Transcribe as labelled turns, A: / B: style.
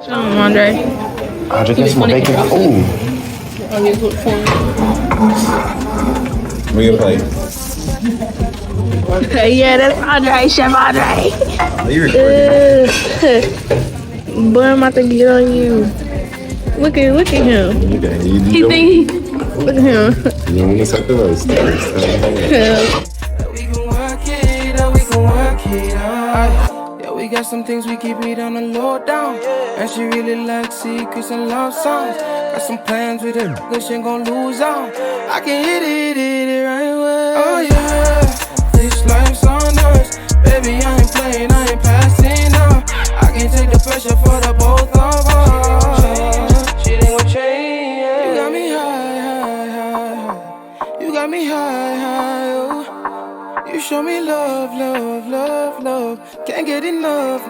A: Show him, Andre.
B: I just got some bacon. Ooh. Bring a plate.
A: Yeah, that's Andre, Chef Andre.
B: Are you recording?
A: Boy, I'm about to get on you. Look at him. He think look at him.
B: You want to set the roast?
C: We can work it out, we can work it out. Yeah, we got some things we keep it on the low down. And she really likes secrets and love songs. Got some plans with her, cause she ain't gon' lose out. I can hit it right away. Oh yeah, this life's on us. Baby, I ain't playing, I ain't passing up. I can take the pressure for the both of us. Shit ain't gon' change. You got me high. You got me high, oh. You show me love. Can't get enough.